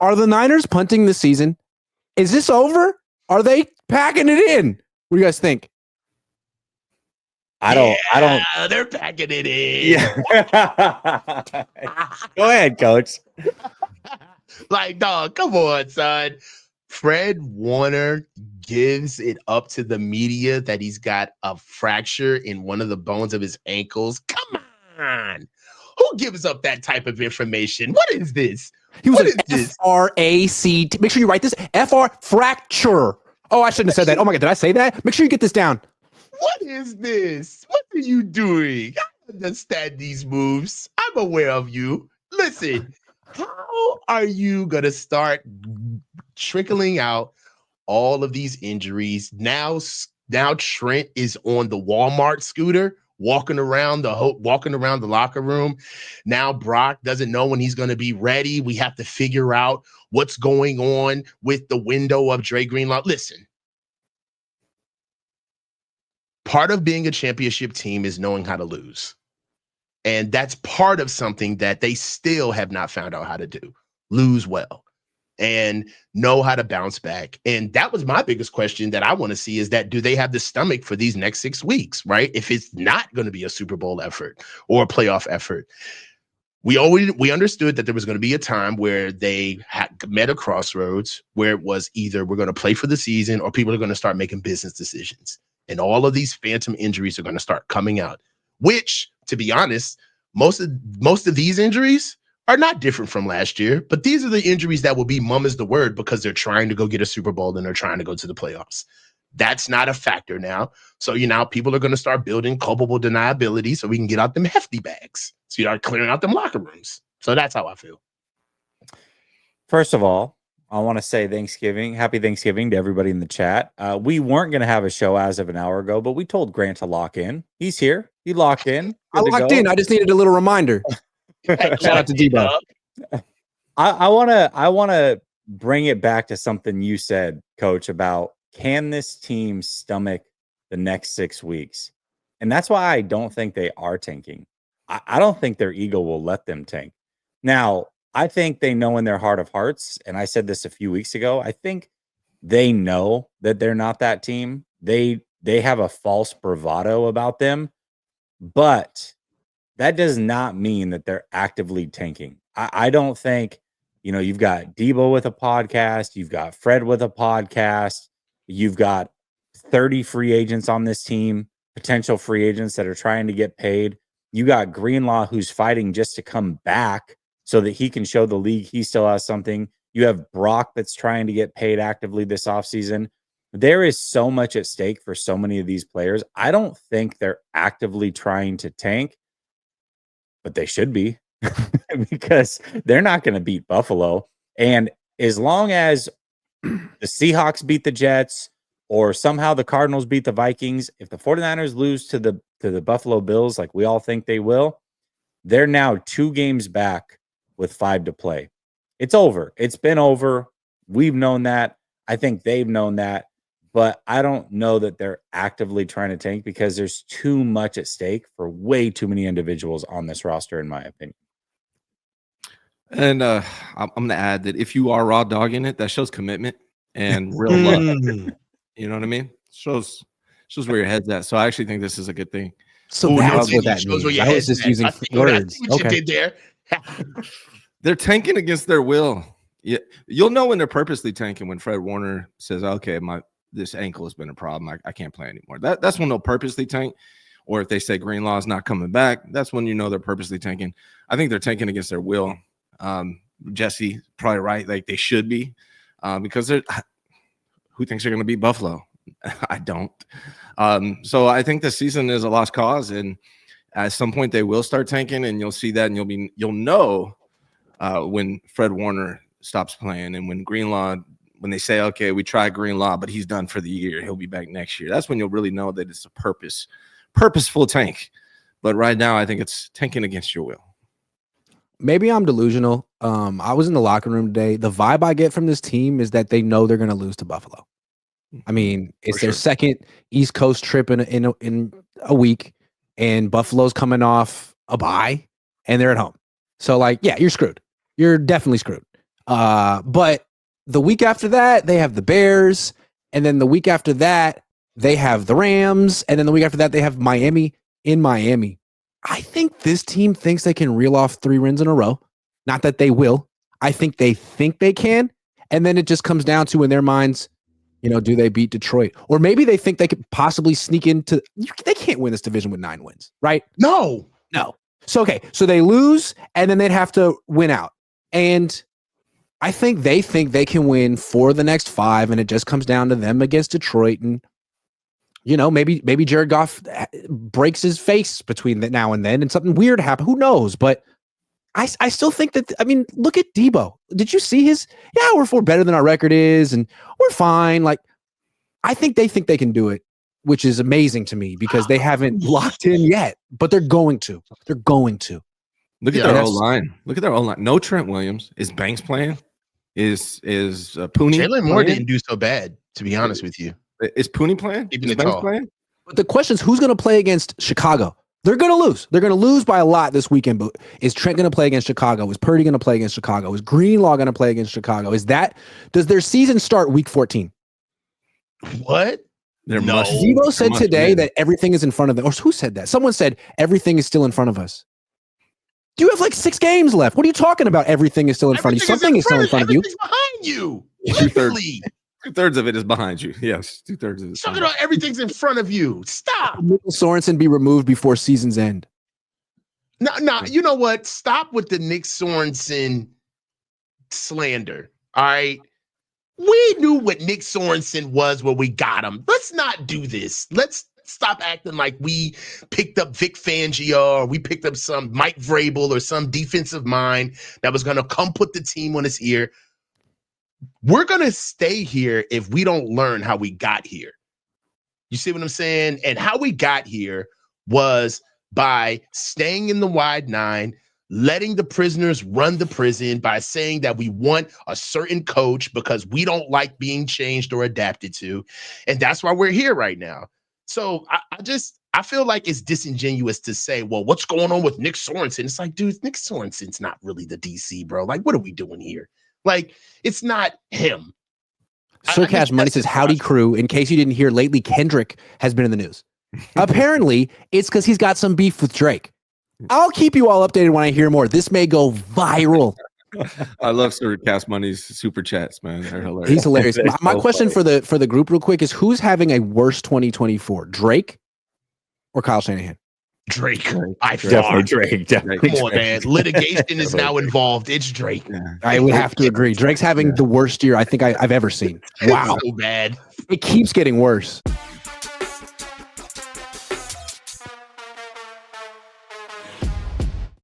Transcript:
Are the Niners punting this season? Is this over? Are they packing it in? What do you guys think? I don't. They're packing it in. Yeah. Go ahead, coach. Like, dog, come on, son. Fred Warner gives it up to the media that he's got a fracture in one of the bones of his ankles. Come on. Who gives up that type of information? What is this? He was What an is this? FRACT. Make sure you write this. Fracture. Oh, I shouldn't have said that. Oh my God, did I say that? Make sure you get this down. What is this? What are you doing? I understand these moves. I'm aware of you. Listen, how are you going to start trickling out all of these injuries? Now Trent is on the Walmart scooter, walking around the locker room. Now Brock doesn't know when he's going to be ready. We have to figure out what's going on with the window of Dre Greenlaw. Listen, part of being a championship team is knowing how to lose. And that's part of something that they still have not found out how to do. Lose well and know how to bounce back. And that was my biggest question that I want to see is that do they have the stomach for these next 6 weeks, right? If it's not going to be a Super Bowl effort or a playoff effort. We understood that there was going to be a time where they had met a crossroads where it was either we're going to play for the season or people are going to start making business decisions. And all of these phantom injuries are going to start coming out, which, to be honest, most of these injuries are not different from last year, but these are the injuries that will be mum is the word because they're trying to go get a Super Bowl and they're trying to go to the playoffs. That's not a factor now. So, people are going to start building culpable deniability so we can get out them hefty bags. So you are clearing out them locker rooms. So that's how I feel. First of all, I want to say happy Thanksgiving to everybody in the chat. We weren't going to have a show as of an hour ago, but we told Grant to lock in. He's here. He locked in. I locked in. I just needed a little reminder. Shout out to Debo. I want to bring it back to something you said, Coach, about can this team stomach the next 6 weeks? And that's why I don't think they are tanking. I don't think their ego will let them tank. Now, I think they know in their heart of hearts, and I said this a few weeks ago, I think they know that they're not that team. They have a false bravado about them, but that does not mean that they're actively tanking. I don't think, you've got Debo with a podcast, you've got Fred with a podcast, you've got 30 free agents on this team, potential free agents that are trying to get paid. You got Greenlaw who's fighting just to come back so that he can show the league he still has something. You have Brock that's trying to get paid actively this offseason. There is so much at stake for so many of these players. I don't think they're actively trying to tank, but they should be because they're not going to beat Buffalo. And as long as the Seahawks beat the Jets or somehow the Cardinals beat the Vikings, if the 49ers lose to the Buffalo Bills like we all think they will, they're now 2 games back with 5 to play. It's over. It's been over. We've known that. I think they've known that. But I don't know that they're actively trying to tank because there's too much at stake for way too many individuals on this roster, in my opinion. And I'm going to add that if you are raw dogging it, that shows commitment and real love. You know what I mean? Shows where your head's at. So I actually think this is a good thing. So that's what that means. I was just using words. What you did there. They're tanking against their will. Yeah, you'll know when they're purposely tanking when Fred Warner says, "Okay, this ankle has been a problem. I can't play anymore." That's when they'll purposely tank. Or if they say Greenlaw is not coming back, that's when you know they're purposely tanking. I think they're tanking against their will. Jessie probably right, like they should be, because who thinks they're going to beat Buffalo? I don't. So I think the season is a lost cause, and at some point they will start tanking, and you'll see that, and you'll know when Fred Warner stops playing, and when Greenlaw, when they say, okay, we tried Greenlaw, but he's done for the year, he'll be back next year. That's when you'll really know that it's a purposeful tank. But right now, I think it's tanking against your will. Maybe I'm delusional. I was in the locker room today. The vibe I get from this team is that they know they're going to lose to Buffalo. I mean, it's their second East Coast trip in a week, and Buffalo's coming off a bye, and they're at home. So, like, yeah, you're screwed. You're definitely screwed. But the week after that, they have the Bears. And then the week after that, they have the Rams. And then the week after that, they have Miami in Miami. I think this team thinks they can reel off 3 wins in a row. Not that they will. I think they can. And then it just comes down to, in their minds, do they beat Detroit? Or maybe they think they could possibly sneak into – they can't win this division with 9 wins, right? No. So, okay. So they lose, and then they'd have to win out. And I think they can win 4 of the next 5, and it just comes down to them against Detroit. And, maybe Jared Goff breaks his face between now and then, and something weird happens. Who knows? But I still think that, look at Debo. Did you see his? Yeah, we're better than our record is, and we're fine. Like, I think they can do it, which is amazing to me because they haven't locked in yet, but they're going to. They're going to. Look at their O-line. Look at their O-line. No Trent Williams. Is Banks playing? Is Pooney? Jalen Moore didn't do so bad, to be honest with you. Is Pooney playing? Keeping is it Banks tall. playing? But the question is, who's going to play against Chicago? They're going to lose. They're going to lose by a lot this weekend. But is Trent going to play against Chicago? Is Purdy going to play against Chicago? Is Greenlaw going to play against Chicago? Does their season start week 14? What? Debo said today that everything is in front of them. Or who said that? Someone said everything is still in front of us. You have like 6 games left. What are you talking about? Everything is still in front of you. Something is still in front of you. Everything's behind you. Literally. 2/3 of it is behind you. Yes, 2/3 of it. Talking about everything's in front of you. Stop. Will Sorensen be removed before season's end? No, you know what? Stop with the Nick Sorensen slander. All right. We knew what Nick Sorensen was when we got him. Let's not do this. Let's stop acting like we picked up Vic Fangio or we picked up some Mike Vrabel or some defensive mind that was going to come put the team on his ear. We're going to stay here if we don't learn how we got here. You see what I'm saying? And how we got here was by staying in the wide 9, letting the prisoners run the prison, by saying that we want a certain coach because we don't like being changed or adapted to. And that's why we're here right now. So I feel like it's disingenuous to say, well, what's going on with Nick Sorensen? It's like, dude, Nick Sorensen's not really the DC, bro. Like, what are we doing here? Like, it's not him. Sir Cash Money says, howdy crew. In case you didn't hear, lately Kendrick has been in the news. Apparently, it's because he's got some beef with Drake. I'll keep you all updated when I hear more. This may go viral. I love Sir Cash Money's super chats, man. They're hilarious. He's hilarious. My question for the group real quick is, who's having a worse 2024, Drake or Kyle Shanahan? Drake. Definitely Drake. Come on, man. Litigation is now involved. It's Drake. Yeah. I would have to agree. Drake's having the worst year I think I've ever seen. Wow. So bad. It keeps getting worse.